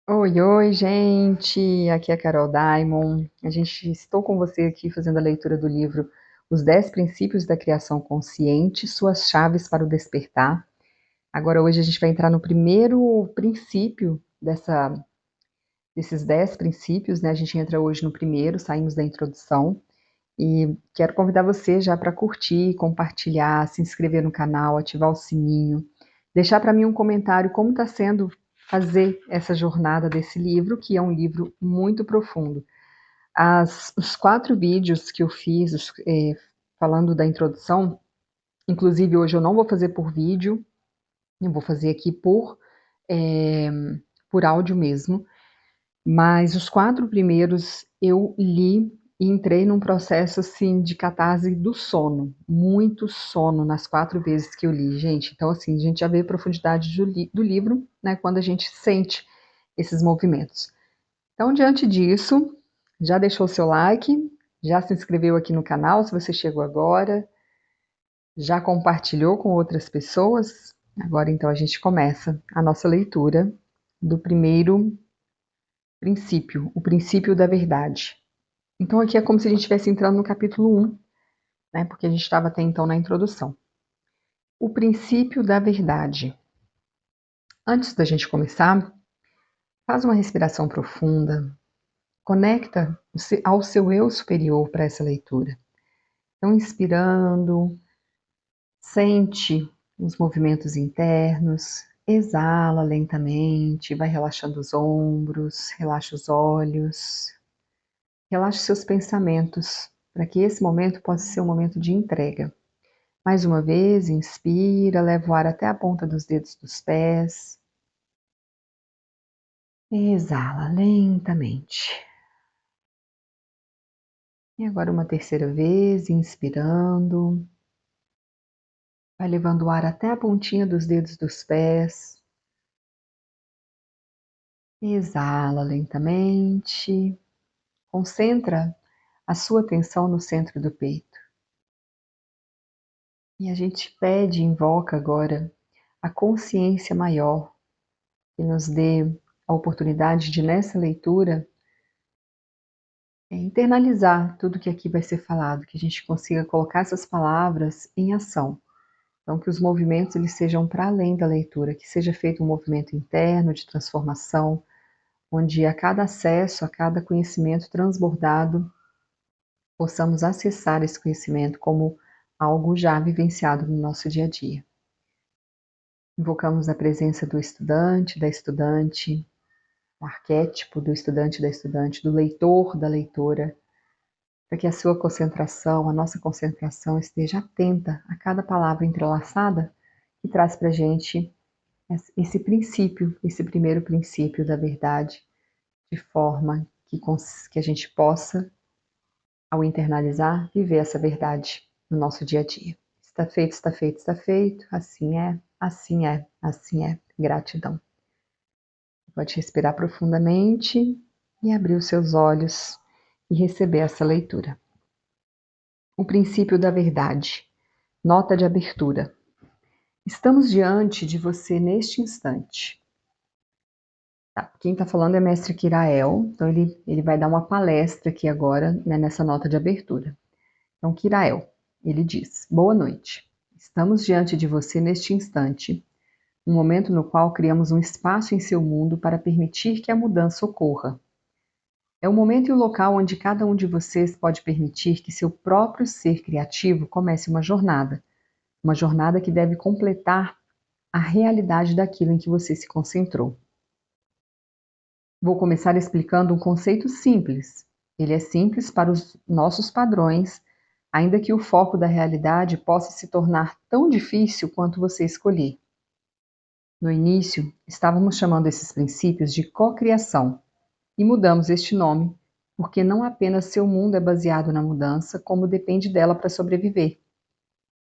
Oi, oi, gente! Aqui é a Carol Daimon. Estou com você aqui fazendo a leitura do livro Os 10 Princípios da Criação Consciente, Suas Chaves para o Despertar. Agora, hoje a gente vai entrar no primeiro princípio desses 10 princípios, né? A gente entra hoje no primeiro, saímos da introdução. E quero convidar você já para curtir, compartilhar, se inscrever no canal, ativar o sininho, deixar para mim um comentário como está sendo fazer essa jornada desse livro, que é um livro muito profundo. Os 4 vídeos que eu fiz falando da introdução, inclusive hoje eu não vou fazer por vídeo, eu vou fazer aqui é, por áudio mesmo. Mas os 4 primeiros eu li e entrei num processo assim de catarse do sono, muito sono nas 4 vezes que eu li, gente. Então assim, a gente já vê a profundidade do livro, né, quando a gente sente esses movimentos. Então, diante disso, já deixou o seu like, já se inscreveu aqui no canal se você chegou agora, já compartilhou com outras pessoas? Agora então a gente começa a nossa leitura do primeiro princípio, o princípio da verdade. Então aqui é como se a gente estivesse entrando no capítulo 1, né? Porque a gente estava até então na introdução. O princípio da verdade. Antes da gente começar, faz uma respiração profunda, conecta ao seu eu superior para essa leitura. Então, inspirando, sente os movimentos internos, exala lentamente, vai relaxando os ombros, relaxa os olhos, relaxe seus pensamentos, para que esse momento possa ser um momento de entrega. Mais uma vez, inspira, leva o ar até a ponta dos dedos dos pés. Exala lentamente. E agora uma terceira vez, inspirando. Vai levando o ar até a pontinha dos dedos dos pés. Exala lentamente. Concentra a sua atenção no centro do peito. E a gente pede e invoca agora a consciência maior que nos dê a oportunidade de, nessa leitura, internalizar tudo que aqui vai ser falado, que a gente consiga colocar essas palavras em ação. Então, que os movimentos eles sejam para além da leitura, que seja feito um movimento interno de transformação, onde a cada acesso, a cada conhecimento transbordado, possamos acessar esse conhecimento como algo já vivenciado no nosso dia a dia. Invocamos a presença do estudante, da estudante, o arquétipo do estudante, da estudante, do leitor, da leitora, para que a sua concentração, a nossa concentração esteja atenta a cada palavra entrelaçada que traz para a gente esse princípio, esse primeiro princípio da verdade, de forma que a gente possa, ao internalizar, viver essa verdade no nosso dia a dia. Está feito, está feito, está feito, assim é, assim é, assim é. Gratidão. Pode respirar profundamente e abrir os seus olhos e receber essa leitura. O princípio da verdade. Nota de abertura. Estamos diante de você neste instante. Tá, quem está falando é Mestre Kirael, então ele vai dar uma palestra aqui agora, né, nessa nota de abertura. Então, Kirael, ele diz: Boa noite. Estamos diante de você neste instante, um momento no qual criamos um espaço em seu mundo para permitir que a mudança ocorra. É o momento e o local onde cada um de vocês pode permitir que seu próprio ser criativo comece uma jornada que deve completar a realidade daquilo em que você se concentrou. Vou começar explicando um conceito simples. Ele é simples para os nossos padrões, ainda que o foco da realidade possa se tornar tão difícil quanto você escolher. No início, estávamos chamando esses princípios de cocriação, e mudamos este nome porque não apenas seu mundo é baseado na mudança, como depende dela para sobreviver.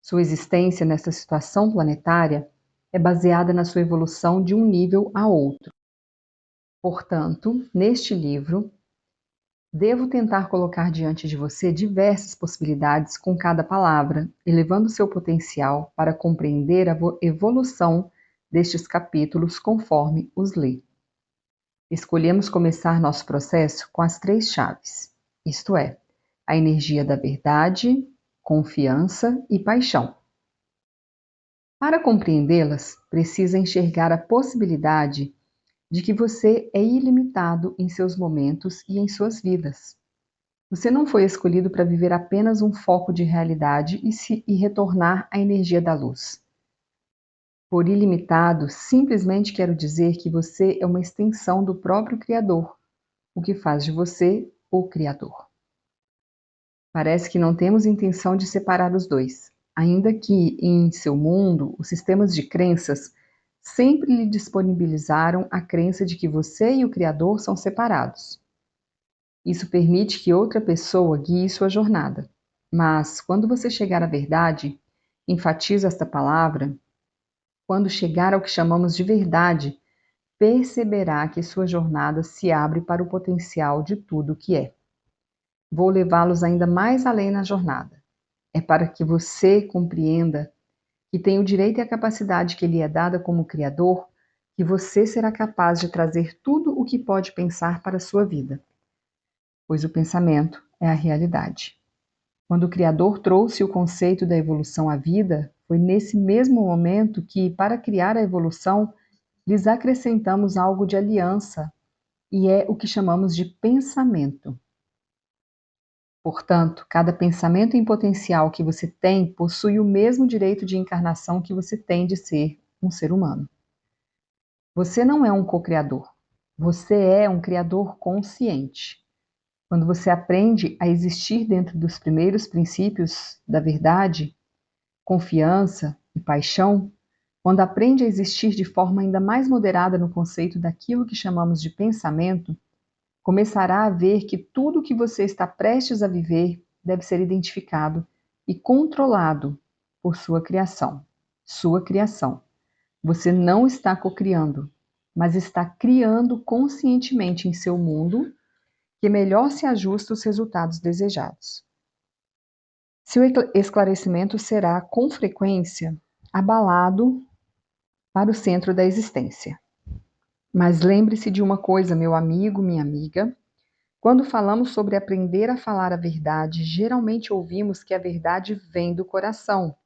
Sua existência nessa situação planetária é baseada na sua evolução de um nível a outro. Portanto, neste livro, devo tentar colocar diante de você diversas possibilidades com cada palavra, elevando seu potencial para compreender a evolução destes capítulos conforme os lê. Escolhemos começar nosso processo com as 3 chaves, isto é, a energia da verdade, confiança e paixão. Para compreendê-las, precisa enxergar a possibilidade de que você é ilimitado em seus momentos e em suas vidas. Você não foi escolhido para viver apenas um foco de realidade e retornar à energia da luz. Por ilimitado, simplesmente quero dizer que você é uma extensão do próprio Criador, o que faz de você o Criador. Parece que não temos intenção de separar os dois, ainda que, em seu mundo, os sistemas de crenças sempre lhe disponibilizaram a crença de que você e o Criador são separados. Isso permite que outra pessoa guie sua jornada. Mas, quando você chegar à verdade, enfatizo esta palavra, quando chegar ao que chamamos de verdade, perceberá que sua jornada se abre para o potencial de tudo o que é. Vou levá-los ainda mais além na jornada. É para que você compreenda que tem o direito e a capacidade que lhe é dada como Criador, que você será capaz de trazer tudo o que pode pensar para a sua vida. Pois o pensamento é a realidade. Quando o Criador trouxe o conceito da evolução à vida, foi nesse mesmo momento que, para criar a evolução, lhes acrescentamos algo de aliança, e é o que chamamos de pensamento. Portanto, cada pensamento em potencial que você tem possui o mesmo direito de encarnação que você tem de ser um ser humano. Você não é um co-criador. Você é um criador consciente. Quando você aprende a existir dentro dos primeiros princípios da verdade, confiança e paixão, quando aprende a existir de forma ainda mais moderada no conceito daquilo que chamamos de pensamento, começará a ver que tudo o que você está prestes a viver deve ser identificado e controlado por sua criação. Sua criação. Você não está cocriando, mas está criando conscientemente em seu mundo que melhor se ajusta aos resultados desejados. Seu esclarecimento será, com frequência, abalado para o centro da existência. Mas lembre-se de uma coisa, meu amigo, minha amiga. Quando falamos sobre aprender a falar a verdade, geralmente ouvimos que a verdade vem do coração.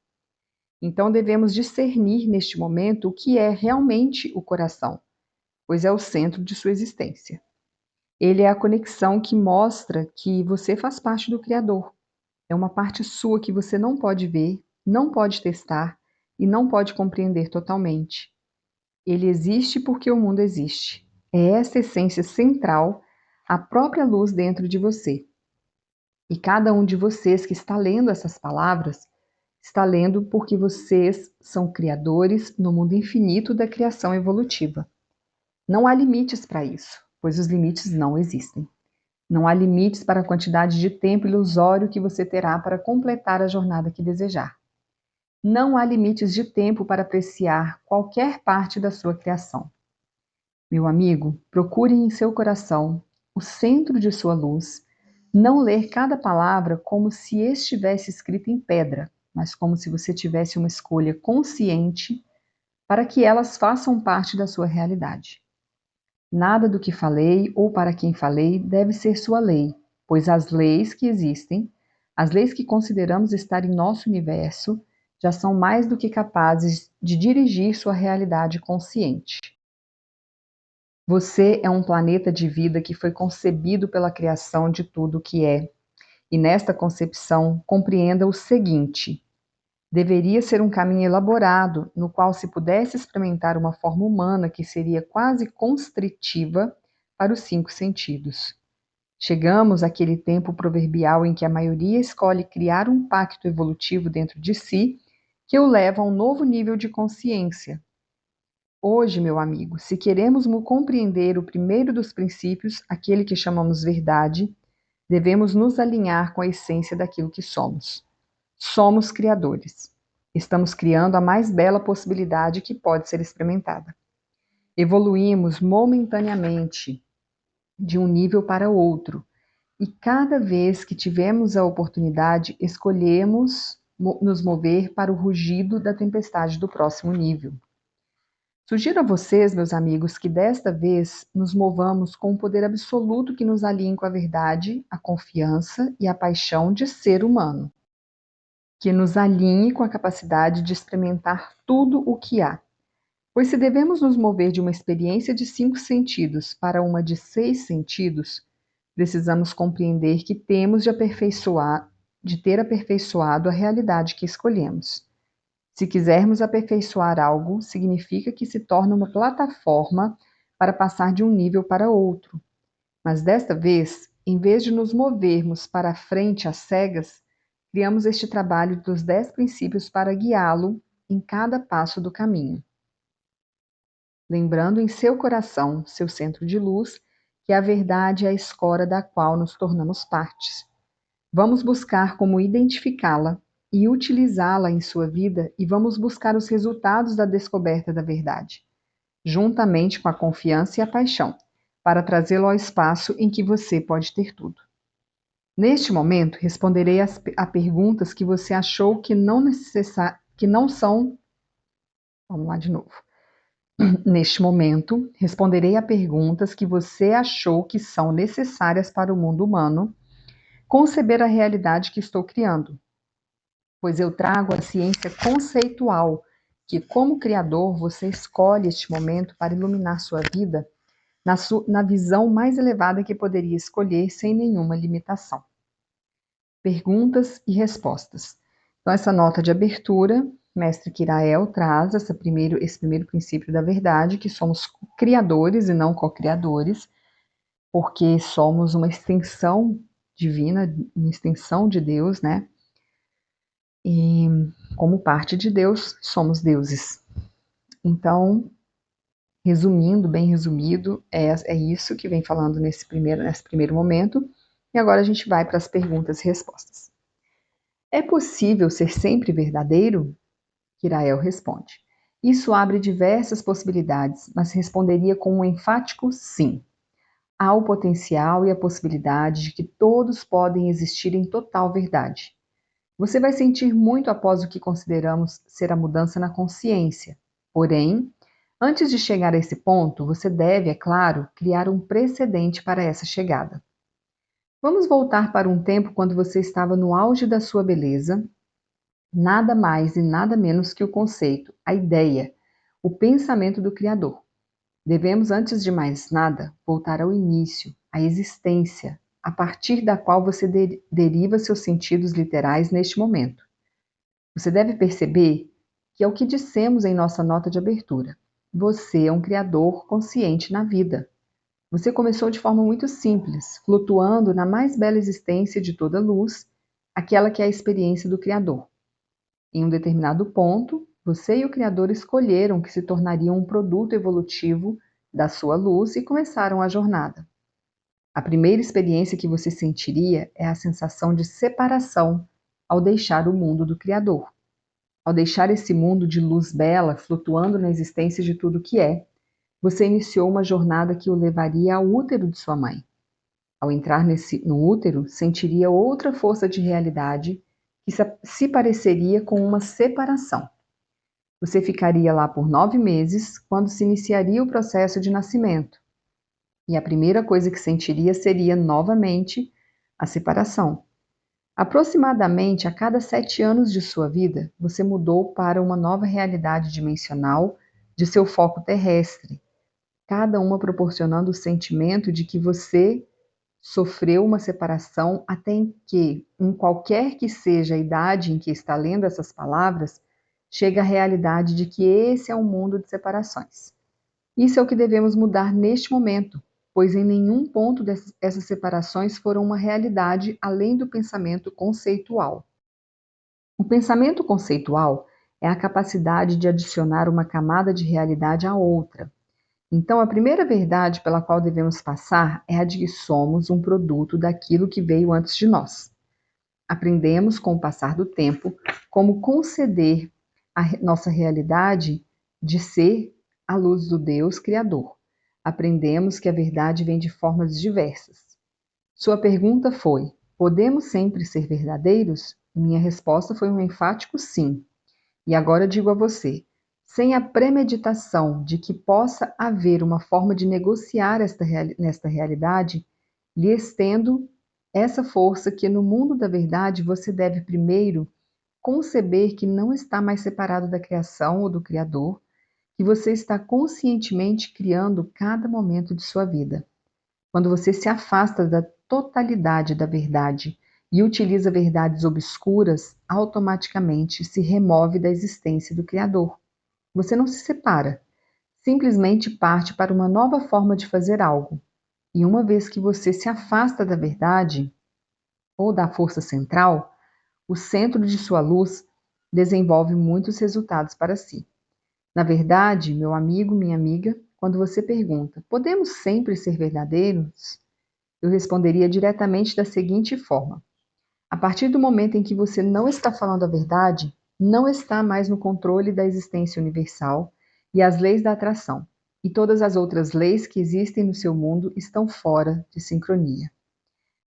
Então devemos discernir neste momento o que é realmente o coração, pois é o centro de sua existência. Ele é a conexão que mostra que você faz parte do Criador. É uma parte sua que você não pode ver, não pode testar e não pode compreender totalmente. Ele existe porque o mundo existe. É essa essência central, a própria luz dentro de você. E cada um de vocês que está lendo essas palavras, está lendo porque vocês são criadores no mundo infinito da criação evolutiva. Não há limites para isso, pois os limites não existem. Não há limites para a quantidade de tempo ilusório que você terá para completar a jornada que desejar. Não há limites de tempo para apreciar qualquer parte da sua criação. Meu amigo, procure em seu coração o centro de sua luz, não ler cada palavra como se estivesse escrita em pedra, mas como se você tivesse uma escolha consciente para que elas façam parte da sua realidade. Nada do que falei ou para quem falei deve ser sua lei, pois as leis que existem, as leis que consideramos estar em nosso universo, já são mais do que capazes de dirigir sua realidade consciente. Você é um planeta de vida que foi concebido pela criação de tudo o que é. E nesta concepção, compreenda o seguinte: deveria ser um caminho elaborado, no qual se pudesse experimentar uma forma humana que seria quase constritiva para os 5 sentidos. Chegamos àquele tempo proverbial em que a maioria escolhe criar um pacto evolutivo dentro de si, que o leva a um novo nível de consciência. Hoje, meu amigo, se queremos compreender o primeiro dos princípios, aquele que chamamos verdade, devemos nos alinhar com a essência daquilo que somos. Somos criadores. Estamos criando a mais bela possibilidade que pode ser experimentada. Evoluímos momentaneamente de um nível para outro, e cada vez que tivemos a oportunidade, escolhemos nos mover para o rugido da tempestade do próximo nível. Sugiro a vocês, meus amigos, que desta vez nos movamos com um poder absoluto que nos alinhe com a verdade, a confiança e a paixão de ser humano, que nos alinhe com a capacidade de experimentar tudo o que há. Pois se devemos nos mover de uma experiência de 5 sentidos para uma de 6 sentidos, precisamos compreender que temos de ter aperfeiçoado a realidade que escolhemos. Se quisermos aperfeiçoar algo, significa que se torna uma plataforma para passar de um nível para outro. Mas desta vez, em vez de nos movermos para a frente às cegas, criamos este trabalho dos 10 princípios para guiá-lo em cada passo do caminho. Lembrando em seu coração, seu centro de luz, que a verdade é a escora da qual nos tornamos partes. Vamos buscar como identificá-la e utilizá-la em sua vida e vamos buscar os resultados da descoberta da verdade, juntamente com a confiança e a paixão, para trazê-lo ao espaço em que você pode ter tudo. Neste momento, responderei a perguntas que você achou que não são. Vamos lá de novo. Neste momento, responderei a perguntas que você achou que são necessárias para o mundo humano conceber a realidade que estou criando, pois eu trago a ciência conceitual que, como criador, você escolhe este momento para iluminar sua vida na visão mais elevada que poderia escolher sem nenhuma limitação. Perguntas e respostas. Então, essa nota de abertura, Mestre Quirael traz esse primeiro princípio da verdade, que somos criadores e não co-criadores, porque somos uma extensão divina, uma extensão de Deus, né? E como parte de Deus, somos deuses. Então, resumindo, bem resumido, é isso que vem falando nesse primeiro momento. E agora a gente vai para as perguntas e respostas. É possível ser sempre verdadeiro? Quirael responde. Isso abre diversas possibilidades, mas responderia com um enfático sim. Há o potencial e a possibilidade de que todos podem existir em total verdade. Você vai sentir muito após o que consideramos ser a mudança na consciência. Porém, antes de chegar a esse ponto, você deve, é claro, criar um precedente para essa chegada. Vamos voltar para um tempo quando você estava no auge da sua beleza, nada mais e nada menos que o conceito, a ideia, o pensamento do Criador. Devemos, antes de mais nada, voltar ao início, à existência, a partir da qual você deriva seus sentidos literais neste momento. Você deve perceber que é o que dissemos em nossa nota de abertura. Você é um criador consciente na vida. Você começou de forma muito simples, flutuando na mais bela existência de toda luz, aquela que é a experiência do Criador. Em um determinado ponto, você e o Criador escolheram que se tornariam um produto evolutivo da sua luz e começaram a jornada. A primeira experiência que você sentiria é a sensação de separação ao deixar o mundo do Criador. Ao deixar esse mundo de luz bela flutuando na existência de tudo que é, você iniciou uma jornada que o levaria ao útero de sua mãe. Ao entrar no útero, sentiria outra força de realidade que se pareceria com uma separação. Você ficaria lá por 9 meses, quando se iniciaria o processo de nascimento. E a primeira coisa que sentiria seria, novamente, a separação. Aproximadamente a cada 7 anos de sua vida, você mudou para uma nova realidade dimensional de seu foco terrestre, cada uma proporcionando o sentimento de que você sofreu uma separação até em qualquer que seja a idade em que está lendo essas palavras, chega a realidade de que esse é um mundo de separações. Isso é o que devemos mudar neste momento, pois em nenhum ponto essas separações foram uma realidade além do pensamento conceitual. O pensamento conceitual é a capacidade de adicionar uma camada de realidade à outra. Então, a primeira verdade pela qual devemos passar é a de que somos um produto daquilo que veio antes de nós. Aprendemos, com o passar do tempo, como conceder a nossa realidade de ser a luz do Deus Criador. Aprendemos que a verdade vem de formas diversas. Sua pergunta foi: podemos sempre ser verdadeiros? Minha resposta foi um enfático sim. E agora digo a você: sem a premeditação de que possa haver uma forma de negociar nesta realidade, lhe estendo essa força que no mundo da verdade você deve primeiro conceber que não está mais separado da criação ou do Criador, que você está conscientemente criando cada momento de sua vida. Quando você se afasta da totalidade da verdade e utiliza verdades obscuras, automaticamente se remove da existência do Criador. Você não se separa, simplesmente parte para uma nova forma de fazer algo. E uma vez que você se afasta da verdade ou da força central, o centro de sua luz desenvolve muitos resultados para si. Na verdade, meu amigo, minha amiga, quando você pergunta, podemos sempre ser verdadeiros? Eu responderia diretamente da seguinte forma: a partir do momento em que você não está falando a verdade, não está mais no controle da existência universal e as leis da atração, e todas as outras leis que existem no seu mundo estão fora de sincronia.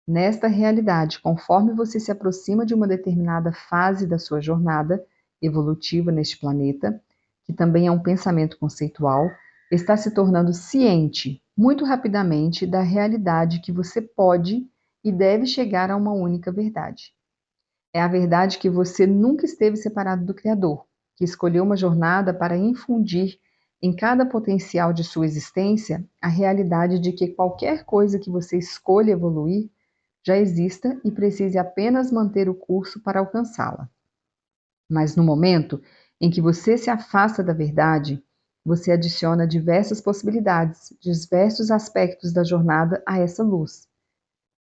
Nesta realidade, conforme você se aproxima de uma determinada fase da sua jornada evolutiva neste planeta, que também é um pensamento conceitual, está se tornando ciente, muito rapidamente, da realidade que você pode e deve chegar a uma única verdade. É a verdade que você nunca esteve separado do Criador, que escolheu uma jornada para infundir em cada potencial de sua existência a realidade de que qualquer coisa que você escolha evoluir já exista e precise apenas manter o curso para alcançá-la. Mas no momento em que você se afasta da verdade, você adiciona diversas possibilidades, diversos aspectos da jornada a essa luz.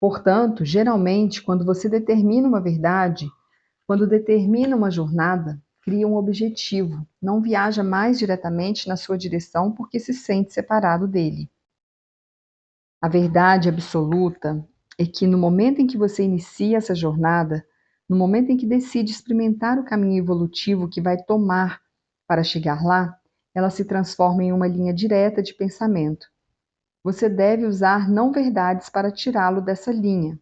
Portanto, geralmente, quando você determina uma verdade, quando determina uma jornada, cria um objetivo, não viaja mais diretamente na sua direção porque se sente separado dele. A verdade absoluta é que no momento em que você inicia essa jornada, no momento em que decide experimentar o caminho evolutivo que vai tomar para chegar lá, ela se transforma em uma linha direta de pensamento. Você deve usar não-verdades para tirá-lo dessa linha.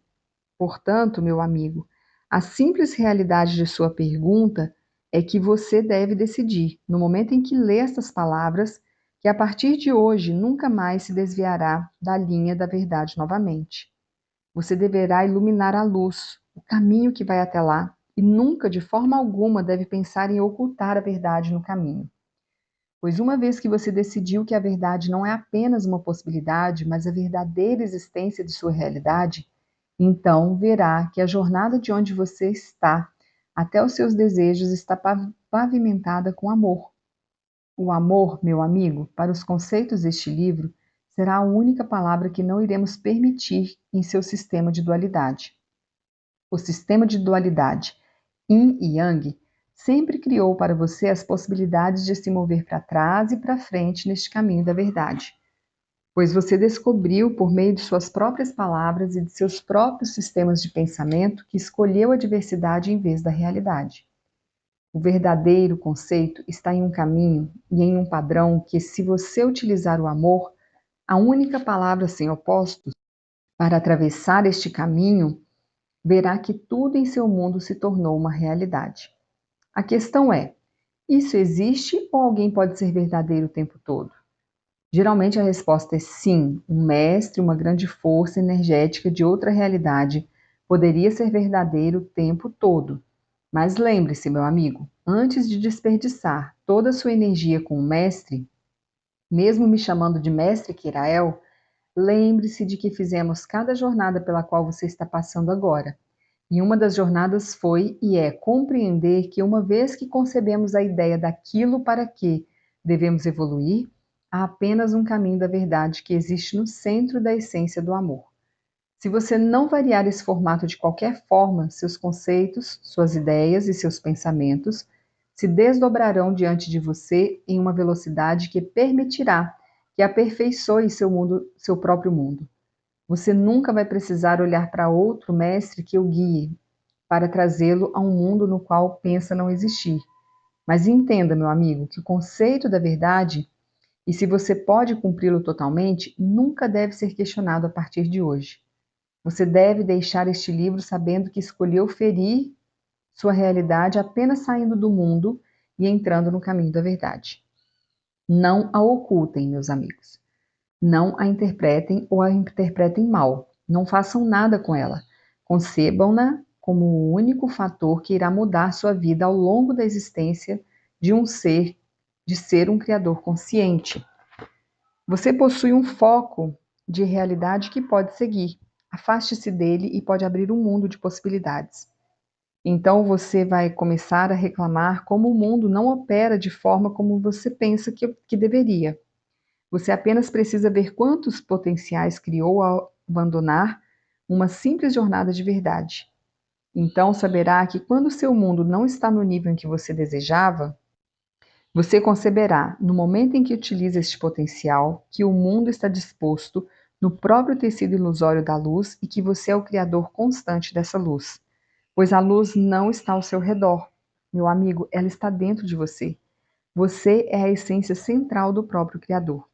Portanto, meu amigo, a simples realidade de sua pergunta é que você deve decidir, no momento em que lê estas palavras, que a partir de hoje nunca mais se desviará da linha da verdade novamente. Você deverá iluminar a luz, o caminho que vai até lá, e nunca, de forma alguma, deve pensar em ocultar a verdade no caminho. Pois uma vez que você decidiu que a verdade não é apenas uma possibilidade, mas a verdadeira existência de sua realidade, então verá que a jornada de onde você está até os seus desejos está pavimentada com amor. O amor, meu amigo, para os conceitos deste livro, será a única palavra que não iremos permitir em seu sistema de dualidade. O sistema de dualidade Yin e Yang sempre criou para você as possibilidades de se mover para trás e para frente neste caminho da verdade, pois você descobriu por meio de suas próprias palavras e de seus próprios sistemas de pensamento que escolheu a diversidade em vez da realidade. O verdadeiro conceito está em um caminho e em um padrão que, se você utilizar o amor, a única palavra sem opostos, para atravessar este caminho, verá que tudo em seu mundo se tornou uma realidade. A questão é: isso existe ou alguém pode ser verdadeiro o tempo todo? Geralmente a resposta é sim, um mestre, uma grande força energética de outra realidade poderia ser verdadeiro o tempo todo. Mas lembre-se, meu amigo, antes de desperdiçar toda a sua energia com o mestre, mesmo me chamando de mestre Kirael, lembre-se de que fizemos cada jornada pela qual você está passando agora. E uma das jornadas foi e é compreender que uma vez que concebemos a ideia daquilo para que devemos evoluir, há apenas um caminho da verdade que existe no centro da essência do amor. Se você não variar esse formato de qualquer forma, seus conceitos, suas ideias e seus pensamentos se desdobrarão diante de você em uma velocidade que permitirá que aperfeiçoe seu mundo, seu próprio mundo. Você nunca vai precisar olhar para outro mestre que o guie para trazê-lo a um mundo no qual pensa não existir. Mas entenda, meu amigo, que o conceito da verdade, e se você pode cumpri-lo totalmente, nunca deve ser questionado a partir de hoje. Você deve deixar este livro sabendo que escolheu ferir sua realidade apenas saindo do mundo e entrando no caminho da verdade. Não a ocultem, meus amigos. Não a interpretem ou a interpretem mal. Não façam nada com ela. Concebam-na como o único fator que irá mudar sua vida ao longo da existência de um ser, de ser um criador consciente. Você possui um foco de realidade que pode seguir. Afaste-se dele e pode abrir um mundo de possibilidades. Então você vai começar a reclamar como o mundo não opera de forma como você pensa que deveria. Você apenas precisa ver quantos potenciais criou ao abandonar uma simples jornada de verdade. Então saberá que quando seu mundo não está no nível em que você desejava, você conceberá, no momento em que utiliza este potencial, que o mundo está disposto no próprio tecido ilusório da luz e que você é o criador constante dessa luz. Pois a luz não está ao seu redor. Meu amigo, ela está dentro de você. Você é a essência central do próprio Criador.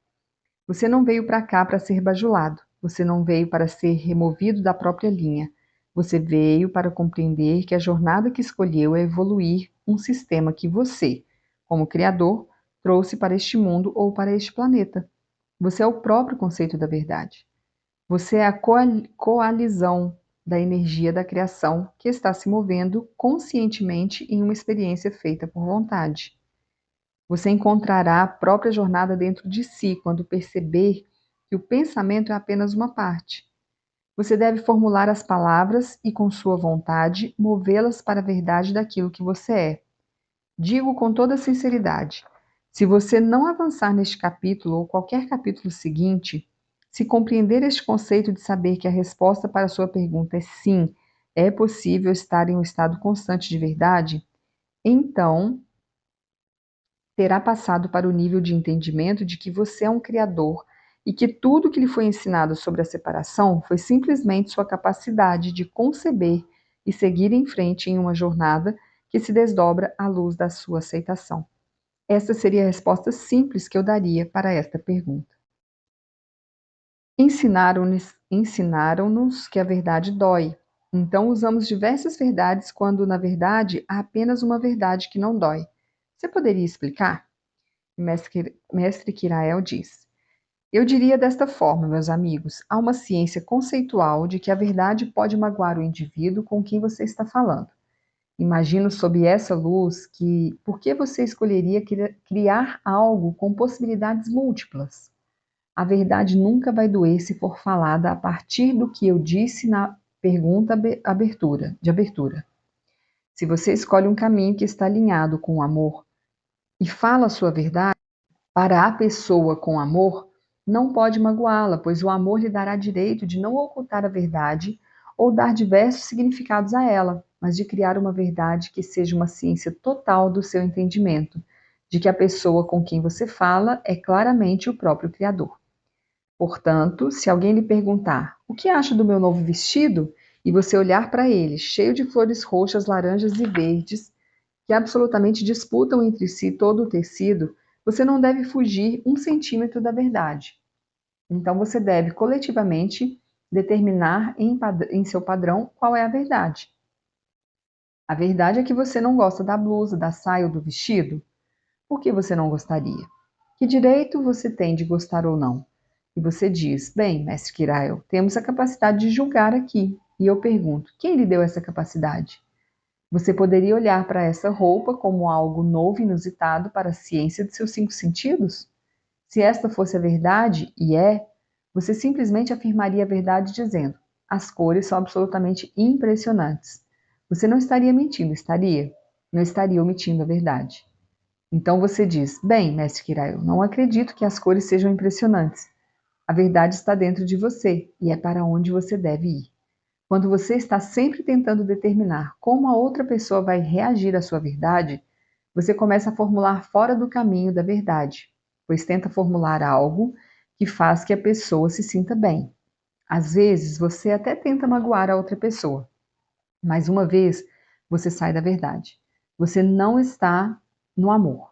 Você não veio para cá para ser bajulado. Você não veio para ser removido da própria linha. Você veio para compreender que a jornada que escolheu é evoluir um sistema que você, como Criador, trouxe para este mundo ou para este planeta. Você é o próprio conceito da verdade. Você é a coalizão da energia da criação que está se movendo conscientemente em uma experiência feita por vontade. Você encontrará a própria jornada dentro de si quando perceber que o pensamento é apenas uma parte. Você deve formular as palavras e, com sua vontade, movê-las para a verdade daquilo que você é. Digo com toda sinceridade: se você não avançar neste capítulo ou qualquer capítulo seguinte, se compreender este conceito de saber que a resposta para a sua pergunta é sim, é possível estar em um estado constante de verdade, então terá passado para o nível de entendimento de que você é um criador e que tudo que lhe foi ensinado sobre a separação foi simplesmente sua capacidade de conceber e seguir em frente em uma jornada que se desdobra à luz da sua aceitação. Esta seria a resposta simples que eu daria para esta pergunta. Ensinaram-nos que a verdade dói. Então usamos diversas verdades quando, na verdade, há apenas uma verdade que não dói. Você poderia explicar? Mestre Kirael diz: eu diria desta forma, meus amigos, há uma ciência conceitual de que a verdade pode magoar o indivíduo com quem você está falando. Imagino sob essa luz que por que você escolheria criar algo com possibilidades múltiplas? A verdade nunca vai doer se for falada a partir do que eu disse na pergunta de abertura. Se você escolhe um caminho que está alinhado com o amor e fala a sua verdade para a pessoa com amor, não pode magoá-la, pois o amor lhe dará direito de não ocultar a verdade ou dar diversos significados a ela, mas de criar uma verdade que seja uma ciência total do seu entendimento, de que a pessoa com quem você fala é claramente o próprio Criador. Portanto, se alguém lhe perguntar: o que acha do meu novo vestido? E você olhar para ele, cheio de flores roxas, laranjas e verdes, que absolutamente disputam entre si todo o tecido, você não deve fugir 1 centímetro da verdade. Então você deve coletivamente determinar em seu padrão qual é a verdade. A verdade é que você não gosta da blusa, da saia ou do vestido? Por que você não gostaria? Que direito você tem de gostar ou não? E você diz: bem, mestre Kirael, temos a capacidade de julgar aqui. E eu pergunto: quem lhe deu essa capacidade? Você poderia olhar para essa roupa como algo novo e inusitado para a ciência de seus 5 sentidos? Se esta fosse a verdade, e é, você simplesmente afirmaria a verdade dizendo: as cores são absolutamente impressionantes. Você não estaria mentindo, estaria? Não estaria omitindo a verdade. Então você diz: bem, mestre Kirael, não acredito que as cores sejam impressionantes. A verdade está dentro de você e é para onde você deve ir. Quando você está sempre tentando determinar como a outra pessoa vai reagir à sua verdade, você começa a formular fora do caminho da verdade, pois tenta formular algo que faz que a pessoa se sinta bem. Às vezes, você até tenta magoar a outra pessoa, mas uma vez você sai da verdade. Você não está no amor.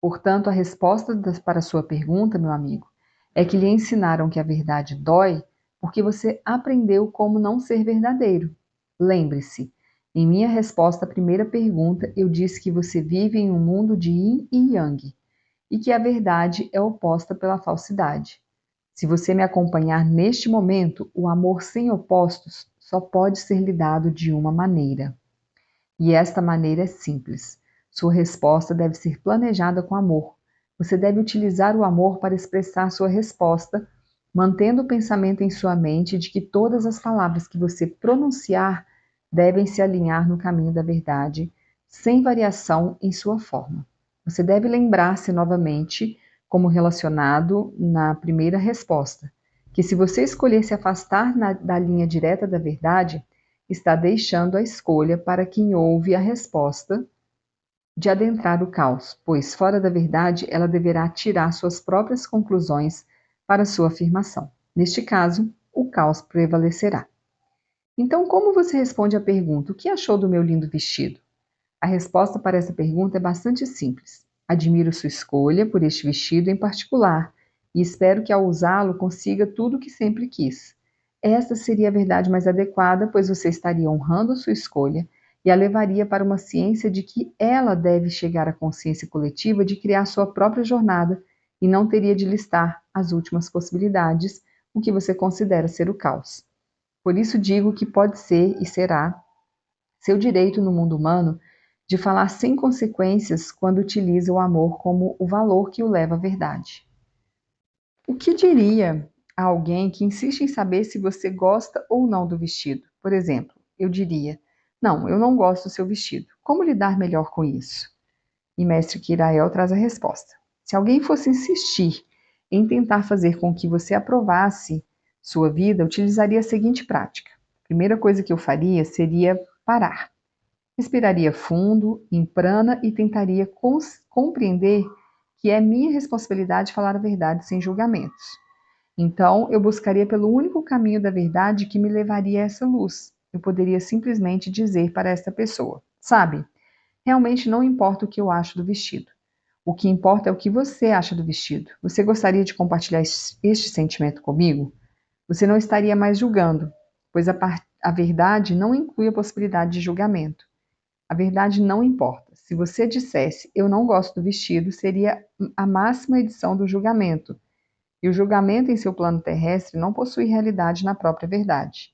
Portanto, a resposta para a sua pergunta, meu amigo, é que lhe ensinaram que a verdade dói porque você aprendeu como não ser verdadeiro. Lembre-se, em minha resposta à primeira pergunta, eu disse que você vive em um mundo de yin e yang e que a verdade é oposta pela falsidade. Se você me acompanhar neste momento, o amor sem opostos só pode ser lidado de uma maneira. E esta maneira é simples. Sua resposta deve ser planejada com amor. Você deve utilizar o amor para expressar sua resposta, mantendo o pensamento em sua mente de que todas as palavras que você pronunciar devem se alinhar no caminho da verdade, sem variação em sua forma. Você deve lembrar-se novamente, como relacionado na primeira resposta, que se você escolher se afastar da linha direta da verdade, está deixando a escolha para quem ouve a resposta de adentrar o caos, pois fora da verdade ela deverá tirar suas próprias conclusões para sua afirmação. Neste caso, o caos prevalecerá. Então, como você responde à pergunta: o que achou do meu lindo vestido? A resposta para essa pergunta é bastante simples. Admiro sua escolha por este vestido em particular e espero que ao usá-lo consiga tudo o que sempre quis. Esta seria a verdade mais adequada, pois você estaria honrando sua escolha e a levaria para uma ciência de que ela deve chegar à consciência coletiva de criar sua própria jornada e não teria de listar as últimas possibilidades, o que você considera ser o caos. Por isso digo que pode ser e será seu direito no mundo humano de falar sem consequências quando utiliza o amor como o valor que o leva à verdade. O que diria a alguém que insiste em saber se você gosta ou não do vestido? Por exemplo, eu diria: não, eu não gosto do seu vestido. Como lidar melhor com isso? E mestre Kirael traz a resposta. Se alguém fosse insistir em tentar fazer com que você aprovasse sua vida, utilizaria a seguinte prática. A primeira coisa que eu faria seria parar. Respiraria fundo, em prana e tentaria compreender que é minha responsabilidade falar a verdade sem julgamentos. Então, eu buscaria pelo único caminho da verdade que me levaria a essa luz. Eu poderia simplesmente dizer para esta pessoa: sabe, realmente não importa o que eu acho do vestido. O que importa é o que você acha do vestido. Você gostaria de compartilhar este sentimento comigo? Você não estaria mais julgando, pois a verdade não inclui a possibilidade de julgamento. A verdade não importa. Se você dissesse eu não gosto do vestido, seria a máxima edição do julgamento. E o julgamento em seu plano terrestre não possui realidade na própria verdade.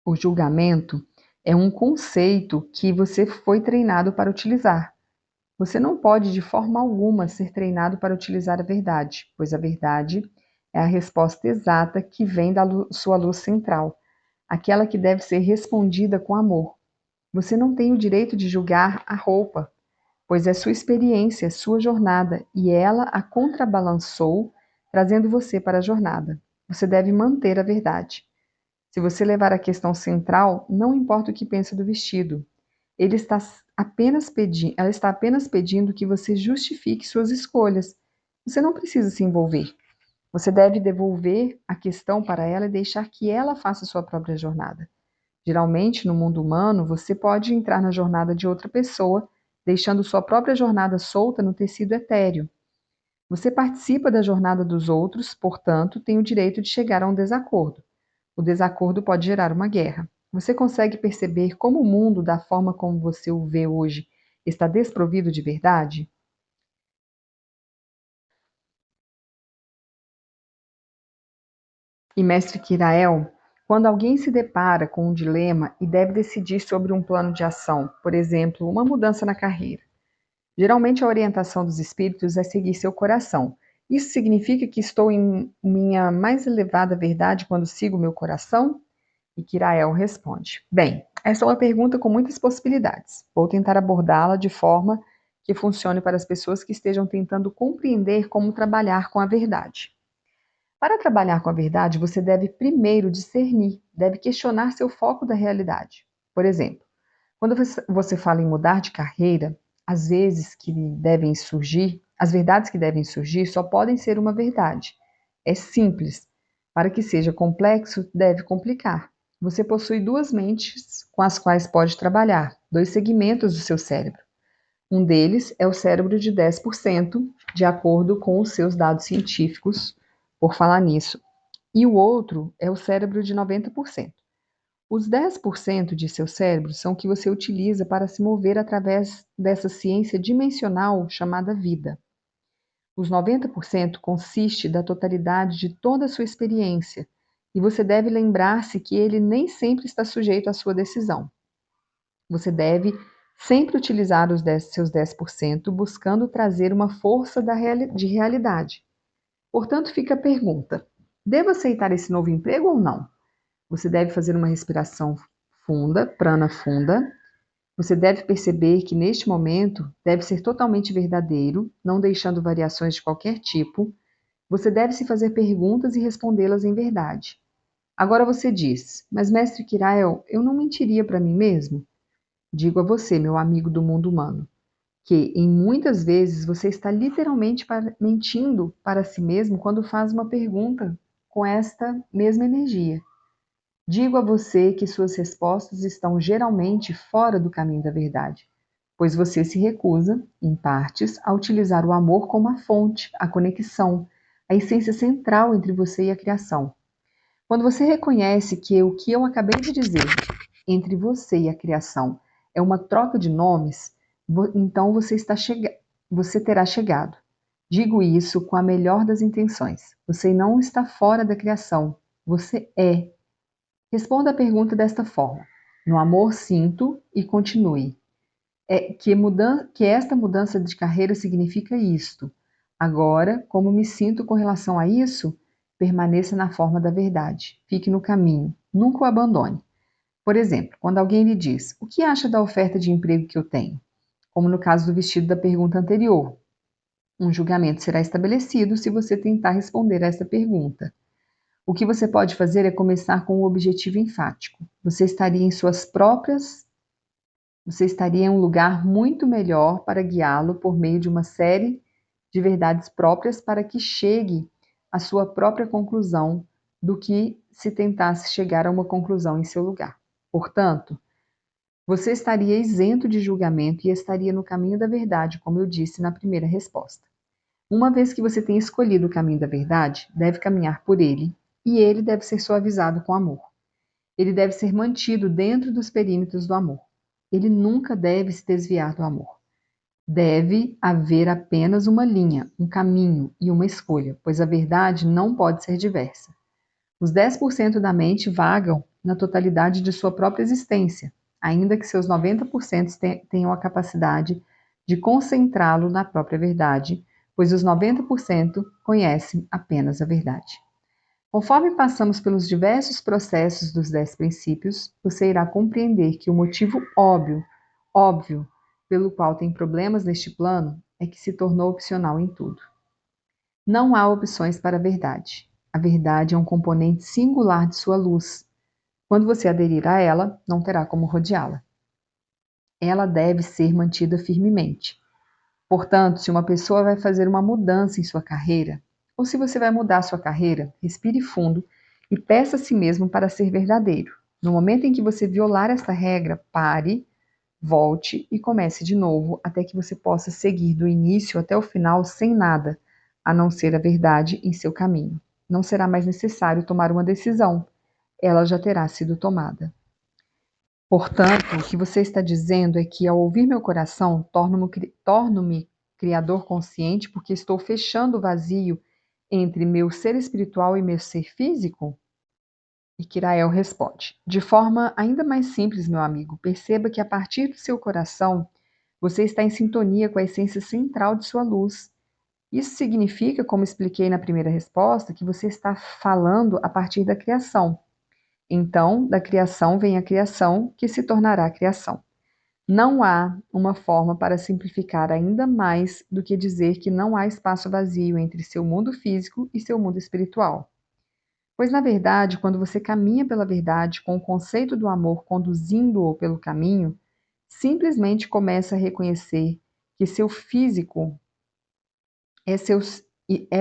O julgamento é um conceito que você foi treinado para utilizar. Você não pode, de forma alguma, ser treinado para utilizar a verdade, pois a verdade é a resposta exata que vem da sua luz central, aquela que deve ser respondida com amor. Você não tem o direito de julgar a roupa, pois é sua experiência, sua jornada, e ela a contrabalançou, trazendo você para a jornada. Você deve manter a verdade. Se você levar a questão central, não importa o que pensa do vestido. Ela está apenas pedindo que você justifique suas escolhas. Você não precisa se envolver. Você deve devolver a questão para ela e deixar que ela faça sua própria jornada. Geralmente, no mundo humano, você pode entrar na jornada de outra pessoa, deixando sua própria jornada solta no tecido etéreo. Você participa da jornada dos outros, portanto, tem o direito de chegar a um desacordo. O desacordo pode gerar uma guerra. Você consegue perceber como o mundo, da forma como você o vê hoje, está desprovido de verdade? E mestre Kirael, quando alguém se depara com um dilema e deve decidir sobre um plano de ação, por exemplo, uma mudança na carreira, geralmente a orientação dos espíritos é seguir seu coração. Isso significa que estou em minha mais elevada verdade quando sigo meu coração? E Kirael responde: bem, essa é uma pergunta com muitas possibilidades. Vou tentar abordá-la de forma que funcione para as pessoas que estejam tentando compreender como trabalhar com a verdade. Para trabalhar com a verdade, você deve primeiro discernir, deve questionar seu foco da realidade. Por exemplo, quando você fala em mudar de carreira, as verdades que devem surgir só podem ser uma verdade. É simples. Para que seja complexo, deve complicar. Você possui duas mentes com as quais pode trabalhar, dois segmentos do seu cérebro. Um deles é o cérebro de 10%, de acordo com os seus dados científicos, por falar nisso. E o outro é o cérebro de 90%. Os 10% de seu cérebro são o que você utiliza para se mover através dessa ciência dimensional chamada vida. Os 90% consiste da totalidade de toda a sua experiência, e você deve lembrar-se que ele nem sempre está sujeito à sua decisão. Você deve sempre utilizar seus 10%, buscando trazer uma força de realidade. Portanto, fica a pergunta: devo aceitar esse novo emprego ou não? Você deve fazer uma respiração funda, prana funda. Você deve perceber que neste momento deve ser totalmente verdadeiro, não deixando variações de qualquer tipo. Você deve se fazer perguntas e respondê-las em verdade. Agora você diz: mas mestre Kirael, eu não mentiria para mim mesmo? Digo a você, meu amigo do mundo humano, que em muitas vezes você está literalmente mentindo para si mesmo quando faz uma pergunta com esta mesma energia. Digo a você que suas respostas estão geralmente fora do caminho da verdade, pois você se recusa, em partes, a utilizar o amor como a fonte, a conexão, a essência central entre você e a criação. Quando você reconhece que o que eu acabei de dizer entre você e a criação é uma troca de nomes, então você terá chegado. Digo isso com a melhor das intenções. Você não está fora da criação, você é. Responda a pergunta desta forma: no amor sinto e continue. Que esta mudança de carreira significa isto. Agora, como me sinto com relação a isso? Permaneça na forma da verdade. Fique no caminho. Nunca o abandone. Por exemplo, quando alguém lhe diz: o que acha da oferta de emprego que eu tenho? Como no caso do vestido da pergunta anterior. Um julgamento será estabelecido se você tentar responder a esta pergunta. O que você pode fazer é começar com um objetivo enfático. Você estaria em um lugar muito melhor para guiá-lo por meio de uma série de verdades próprias para que chegue à sua própria conclusão do que se tentasse chegar a uma conclusão em seu lugar. Portanto, você estaria isento de julgamento e estaria no caminho da verdade, como eu disse na primeira resposta. Uma vez que você tem escolhido o caminho da verdade, deve caminhar por ele, e ele deve ser suavizado com amor. Ele deve ser mantido dentro dos perímetros do amor. Ele nunca deve se desviar do amor. Deve haver apenas uma linha, um caminho e uma escolha, pois a verdade não pode ser diversa. Os 10% da mente vagam na totalidade de sua própria existência, ainda que seus 90% tenham a capacidade de concentrá-lo na própria verdade, pois os 90% conhecem apenas a verdade. Conforme passamos pelos diversos processos dos 10 princípios, você irá compreender que o motivo óbvio, pelo qual tem problemas neste plano é que se tornou opcional em tudo. Não há opções para a verdade. A verdade é um componente singular de sua luz. Quando você aderir a ela, não terá como rodeá-la. Ela deve ser mantida firmemente. Portanto, se uma pessoa vai fazer uma mudança em sua carreira, ou se você vai mudar sua carreira, respire fundo e peça a si mesmo para ser verdadeiro. No momento em que você violar esta regra, pare, volte e comece de novo até que você possa seguir do início até o final sem nada, a não ser a verdade em seu caminho. Não será mais necessário tomar uma decisão, ela já terá sido tomada. Portanto, o que você está dizendo é que, ao ouvir meu coração, torno-me criador consciente porque estou fechando o vazio entre meu ser espiritual e meu ser físico? E Kirael responde: de forma ainda mais simples, meu amigo, perceba que a partir do seu coração, você está em sintonia com a essência central de sua luz. Isso significa, como expliquei na primeira resposta, que você está falando a partir da criação. Então, da criação vem a criação, que se tornará a criação. Não há uma forma para simplificar ainda mais do que dizer que não há espaço vazio entre seu mundo físico e seu mundo espiritual. Pois, na verdade, quando você caminha pela verdade com o conceito do amor conduzindo-o pelo caminho, simplesmente começa a reconhecer que seu físico é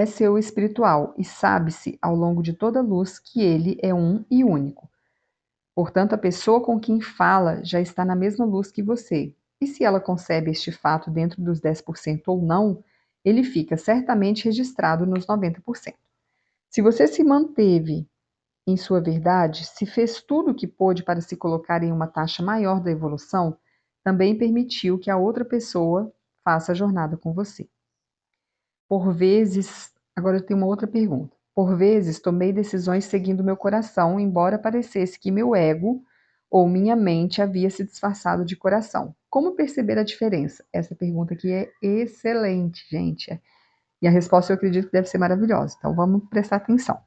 seu espiritual e sabe-se, ao longo de toda a luz, que ele é um e único. Portanto, a pessoa com quem fala já está na mesma luz que você. E se ela concebe este fato dentro dos 10% ou não, ele fica certamente registrado nos 90%. Se você se manteve em sua verdade, se fez tudo o que pôde para se colocar em uma taxa maior da evolução, também permitiu que a outra pessoa faça a jornada com você. Por vezes, agora eu tenho uma outra pergunta. Por vezes, tomei decisões seguindo meu coração, embora parecesse que meu ego ou minha mente havia se disfarçado de coração. Como perceber a diferença? Essa pergunta aqui é excelente, gente. E a resposta eu acredito que deve ser maravilhosa. Então, vamos prestar atenção.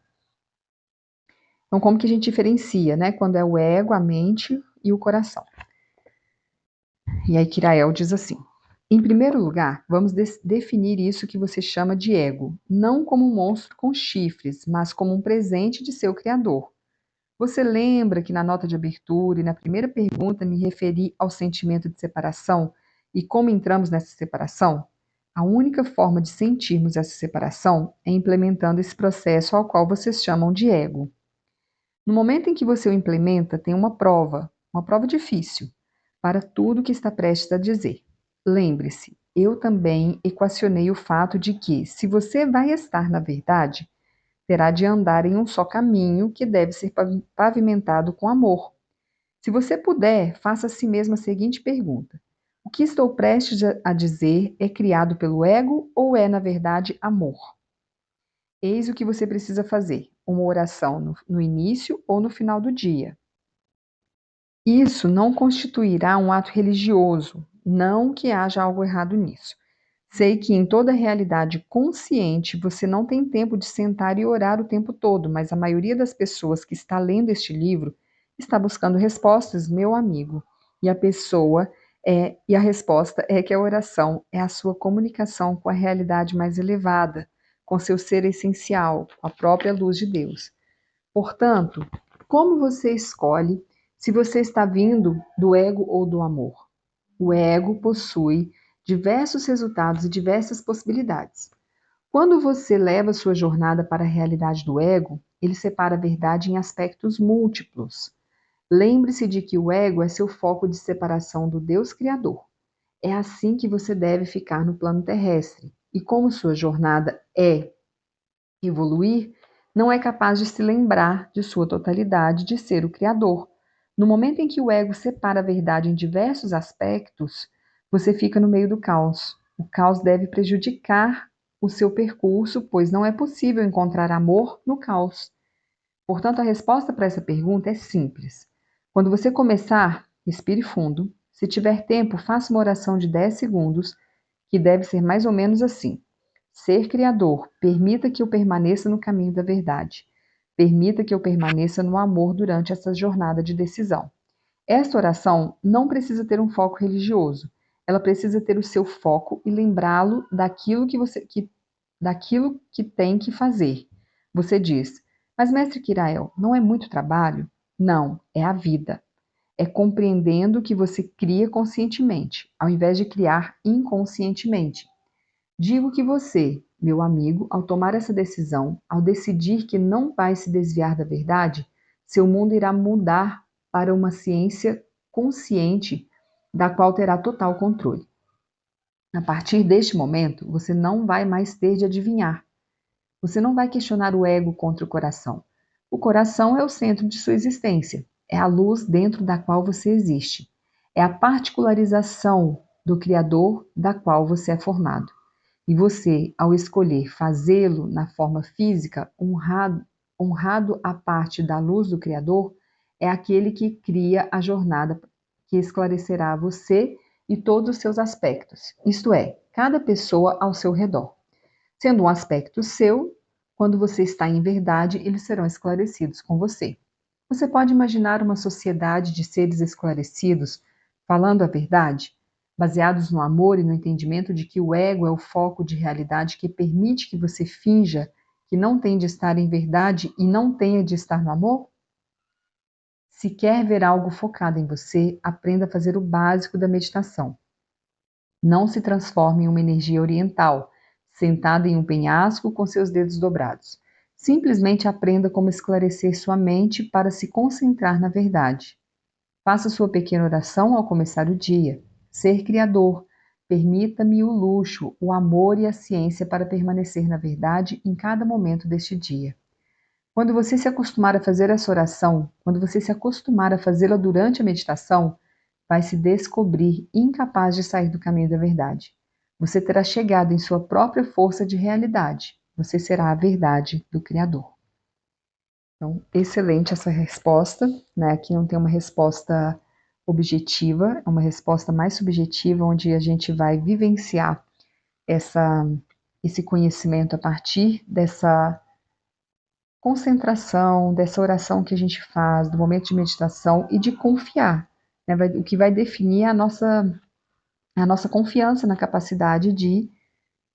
Então, como que a gente diferencia, né? Quando é o ego, a mente e o coração. E aí, Kirael diz assim: em primeiro lugar, vamos definir isso que você chama de ego, não como um monstro com chifres, mas como um presente de seu criador. Você lembra que na nota de abertura e na primeira pergunta me referi ao sentimento de separação e como entramos nessa separação? A única forma de sentirmos essa separação é implementando esse processo ao qual vocês chamam de ego. No momento em que você o implementa, tem uma prova difícil, para tudo que está prestes a dizer. Lembre-se, eu também equacionei o fato de que, se você vai estar na verdade, terá de andar em um só caminho que deve ser pavimentado com amor. Se você puder, faça a si mesmo a seguinte pergunta: o que estou prestes a dizer é criado pelo ego ou é, na verdade, amor? Eis o que você precisa fazer: uma oração no início ou no final do dia. Isso não constituirá um ato religioso, não que haja algo errado nisso. Sei que em toda realidade consciente você não tem tempo de sentar e orar o tempo todo, mas a maioria das pessoas que está lendo este livro está buscando respostas, meu amigo. E a resposta é que a oração é a sua comunicação com a realidade mais elevada, com seu ser essencial, com a própria luz de Deus. Portanto, como você escolhe se você está vindo do ego ou do amor? O ego possui diversos resultados e diversas possibilidades. Quando você leva sua jornada para a realidade do ego, ele separa a verdade em aspectos múltiplos. Lembre-se de que o ego é seu foco de separação do Deus Criador. É assim que você deve ficar no plano terrestre. E como sua jornada é evoluir, não é capaz de se lembrar de sua totalidade de ser o Criador. No momento em que o ego separa a verdade em diversos aspectos, você fica no meio do caos. O caos deve prejudicar o seu percurso, pois não é possível encontrar amor no caos. Portanto, a resposta para essa pergunta é simples. Quando você começar, respire fundo. Se tiver tempo, faça uma oração de 10 segundos, que deve ser mais ou menos assim: ser criador, permita que eu permaneça no caminho da verdade. Permita que eu permaneça no amor durante essa jornada de decisão. Esta oração não precisa ter um foco religioso. Ela precisa ter o seu foco e lembrá-lo daquilo que tem que fazer. Você diz: mas mestre Kirael, não é muito trabalho? Não, é a vida. É compreendendo que você cria conscientemente, ao invés de criar inconscientemente. Digo que você, meu amigo, ao tomar essa decisão, ao decidir que não vai se desviar da verdade, seu mundo irá mudar para uma ciência consciente da qual terá total controle. A partir deste momento, você não vai mais ter de adivinhar. Você não vai questionar o ego contra o coração. O coração é o centro de sua existência, é a luz dentro da qual você existe, é a particularização do Criador da qual você é formado. E você, ao escolher fazê-lo na forma física, honrado a parte da luz do Criador, é aquele que cria a jornada que esclarecerá você e todos os seus aspectos, isto é, cada pessoa ao seu redor. Sendo um aspecto seu, quando você está em verdade, eles serão esclarecidos com você. Você pode imaginar uma sociedade de seres esclarecidos, falando a verdade, baseados no amor e no entendimento de que o ego é o foco de realidade que permite que você finja que não tem de estar em verdade e não tenha de estar no amor? Se quer ver algo focado em você, aprenda a fazer o básico da meditação. Não se transforme em uma energia oriental, sentada em um penhasco com seus dedos dobrados. Simplesmente aprenda como esclarecer sua mente para se concentrar na verdade. Faça sua pequena oração ao começar o dia. Ser criador. Permita-me o luxo, o amor e a ciência para permanecer na verdade em cada momento deste dia. Quando você se acostumar a fazer essa oração, quando você se acostumar a fazê-la durante a meditação, vai se descobrir incapaz de sair do caminho da verdade. Você terá chegado em sua própria força de realidade. Você será a verdade do Criador. Então, excelente essa resposta, né? Aqui não tem uma resposta objetiva, é uma resposta mais subjetiva, onde a gente vai vivenciar esse conhecimento a partir dessa concentração, dessa oração que a gente faz, do momento de meditação e de confiar. Né? O que vai definir a nossa confiança na capacidade de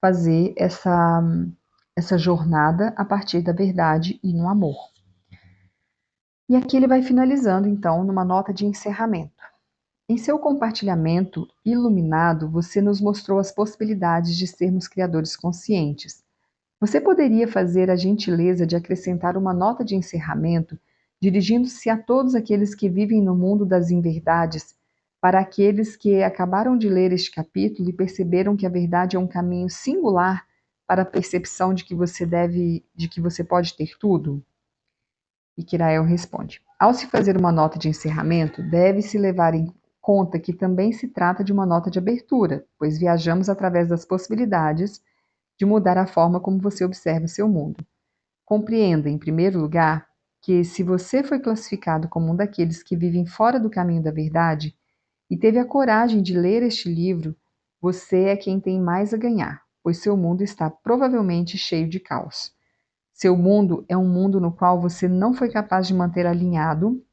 fazer essa jornada a partir da verdade e no amor. E aqui ele vai finalizando, então, numa nota de encerramento. Em seu compartilhamento iluminado, você nos mostrou as possibilidades de sermos criadores conscientes. Você poderia fazer a gentileza de acrescentar uma nota de encerramento, dirigindo-se a todos aqueles que vivem no mundo das inverdades, para aqueles que acabaram de ler este capítulo e perceberam que a verdade é um caminho singular para a percepção de que você pode ter tudo? E Kirael responde: ao se fazer uma nota de encerramento, deve-se levar em conta que também se trata de uma nota de abertura, pois viajamos através das possibilidades de mudar a forma como você observa seu mundo. Compreenda, em primeiro lugar, que se você foi classificado como um daqueles que vivem fora do caminho da verdade e teve a coragem de ler este livro, você é quem tem mais a ganhar, pois seu mundo está provavelmente cheio de caos. Seu mundo é um mundo no qual você não foi capaz de manter alinhado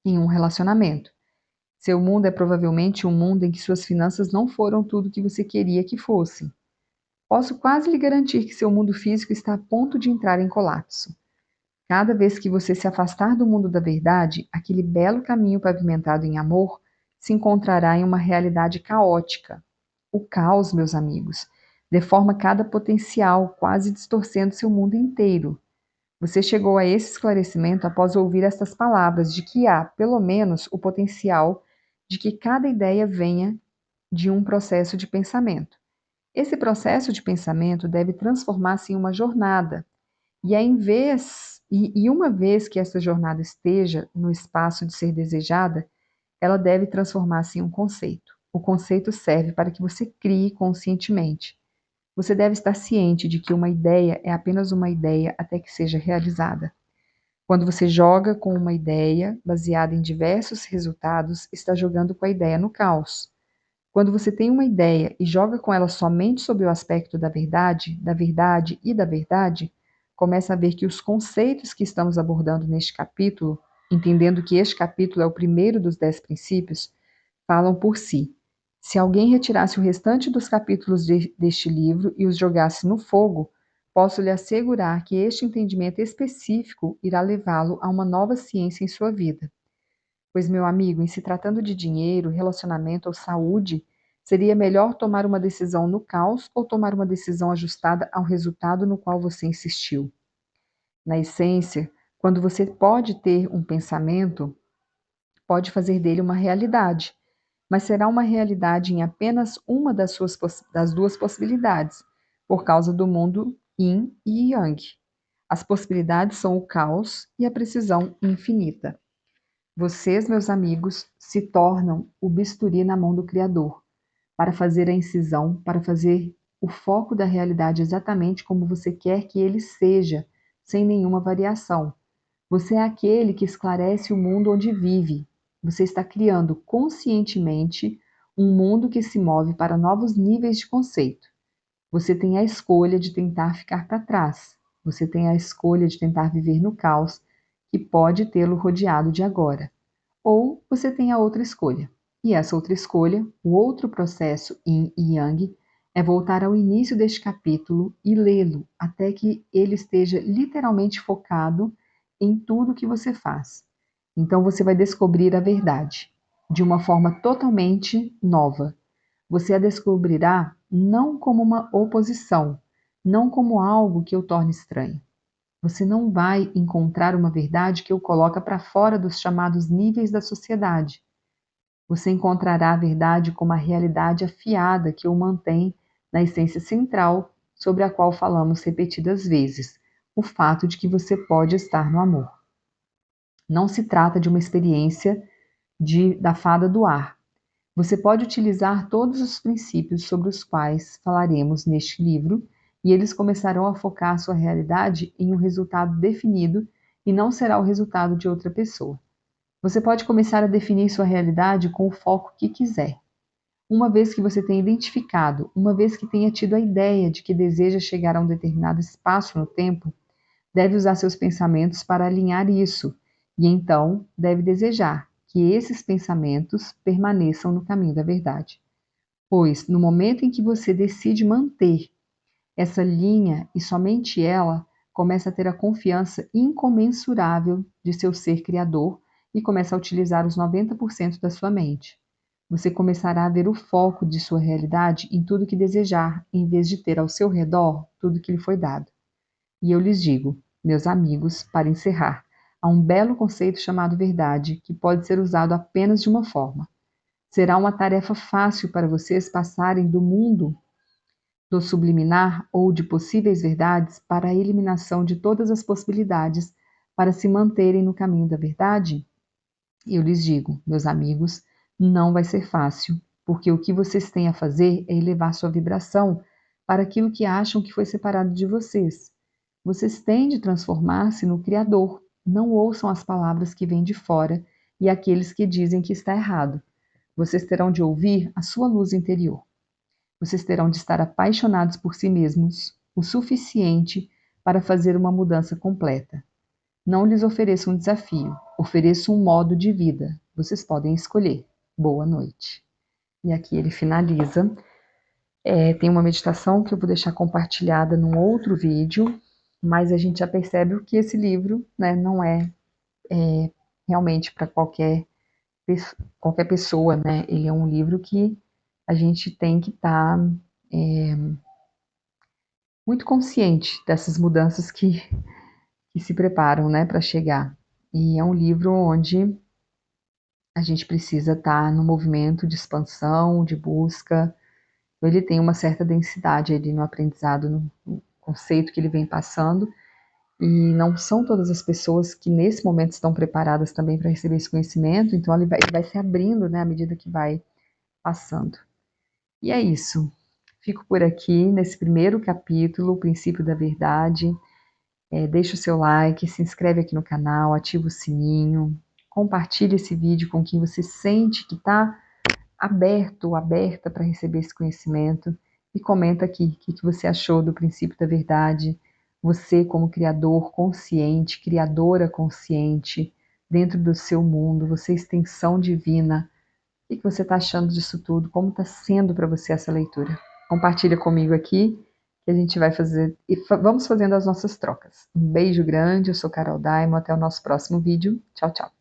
em um relacionamento. Seu mundo é provavelmente um mundo em que suas finanças não foram tudo o que você queria que fossem. Posso quase lhe garantir que seu mundo físico está a ponto de entrar em colapso. Cada vez que você se afastar do mundo da verdade, aquele belo caminho pavimentado em amor se encontrará em uma realidade caótica. O caos, meus amigos, deforma cada potencial, quase distorcendo seu mundo inteiro. Você chegou a esse esclarecimento após ouvir estas palavras de que há, pelo menos, o potencial de que cada ideia venha de um processo de pensamento. Esse processo de pensamento deve transformar-se em uma jornada, e uma vez que essa jornada esteja no espaço de ser desejada, ela deve transformar-se em um conceito. O conceito serve para que você crie conscientemente. Você deve estar ciente de que uma ideia é apenas uma ideia até que seja realizada. Quando você joga com uma ideia baseada em diversos resultados, está jogando com a ideia no caos. Quando você tem uma ideia e joga com ela somente sobre o aspecto da verdade e da verdade, começa a ver que os conceitos que estamos abordando neste capítulo, entendendo que este capítulo é o primeiro dos 10 princípios, falam por si. Se alguém retirasse o restante dos capítulos deste livro e os jogasse no fogo, posso lhe assegurar que este entendimento específico irá levá-lo a uma nova ciência em sua vida. Pois, meu amigo, em se tratando de dinheiro, relacionamento ou saúde, seria melhor tomar uma decisão no caos ou tomar uma decisão ajustada ao resultado no qual você insistiu. Na essência, quando você pode ter um pensamento, pode fazer dele uma realidade, mas será uma realidade em apenas uma das duas possibilidades, por causa do mundo Yin e Yang. As possibilidades são o caos e a precisão infinita. Vocês, meus amigos, se tornam o bisturi na mão do Criador, para fazer a incisão, para fazer o foco da realidade exatamente como você quer que ele seja, sem nenhuma variação. Você é aquele que esclarece o mundo onde vive. Você está criando conscientemente um mundo que se move para novos níveis de conceito. Você tem a escolha de tentar ficar para trás. Você tem a escolha de tentar viver no caos que pode tê-lo rodeado de agora. Ou você tem a outra escolha. E essa outra escolha, o outro processo Yin e Yang, é voltar ao início deste capítulo e lê-lo até que ele esteja literalmente focado em tudo que você faz. Então você vai descobrir a verdade de uma forma totalmente nova. Você a descobrirá não como uma oposição, não como algo que o torne estranho. Você não vai encontrar uma verdade que o coloca para fora dos chamados níveis da sociedade. Você encontrará a verdade como a realidade afiada que o mantém na essência central sobre a qual falamos repetidas vezes, o fato de que você pode estar no amor. Não se trata de uma experiência da fada do ar. Você pode utilizar todos os princípios sobre os quais falaremos neste livro, e eles começarão a focar sua realidade em um resultado definido e não será o resultado de outra pessoa. Você pode começar a definir sua realidade com o foco que quiser. Uma vez que você tenha identificado, uma vez que tenha tido a ideia de que deseja chegar a um determinado espaço no tempo, deve usar seus pensamentos para alinhar isso, e então deve desejar que esses pensamentos permaneçam no caminho da verdade. Pois, no momento em que você decide manter essa linha e somente ela, começa a ter a confiança incomensurável de seu ser criador e começa a utilizar os 90% da sua mente. Você começará a ver o foco de sua realidade em tudo que desejar, em vez de ter ao seu redor tudo que lhe foi dado. E eu lhes digo, meus amigos, para encerrar, há um belo conceito chamado verdade que pode ser usado apenas de uma forma. Será uma tarefa fácil para vocês passarem do mundo do subliminar ou de possíveis verdades para a eliminação de todas as possibilidades para se manterem no caminho da verdade? Eu lhes digo, meus amigos, não vai ser fácil, porque o que vocês têm a fazer é elevar sua vibração para aquilo que acham que foi separado de vocês. Vocês têm de transformar-se no Criador. Não ouçam as palavras que vêm de fora e aqueles que dizem que está errado. Vocês terão de ouvir a sua luz interior. Vocês terão de estar apaixonados por si mesmos o suficiente para fazer uma mudança completa. Não lhes ofereço um desafio, ofereço um modo de vida. Vocês podem escolher. Boa noite. E aqui ele finaliza. Tem uma meditação que eu vou deixar compartilhada num outro vídeo, mas a gente já percebe que esse livro, né, não é realmente para qualquer pessoa, né? Ele é um livro que a gente tem que estar muito consciente dessas mudanças que se preparam, né, para chegar. E é um livro onde a gente precisa estar no movimento de expansão, de busca. Ele tem uma certa densidade ali no aprendizado, no conceito que ele vem passando, e não são todas as pessoas que nesse momento estão preparadas também para receber esse conhecimento, então ele vai se abrindo, né, à medida que vai passando. E é isso. Fico por aqui nesse primeiro capítulo, o princípio da verdade. Deixa o seu like, se inscreve aqui no canal, ativa o sininho, compartilhe esse vídeo com quem você sente que está aberto ou aberta para receber esse conhecimento e comenta aqui o que você achou do princípio da verdade. Você como criador consciente, criadora consciente, dentro do seu mundo, você é extensão divina. O que você está achando disso tudo? Como está sendo para você essa leitura? Compartilha comigo aqui, que a gente vai fazer, e vamos fazendo as nossas trocas. Um beijo grande, eu sou Carol Daimo, até o nosso próximo vídeo. Tchau, tchau.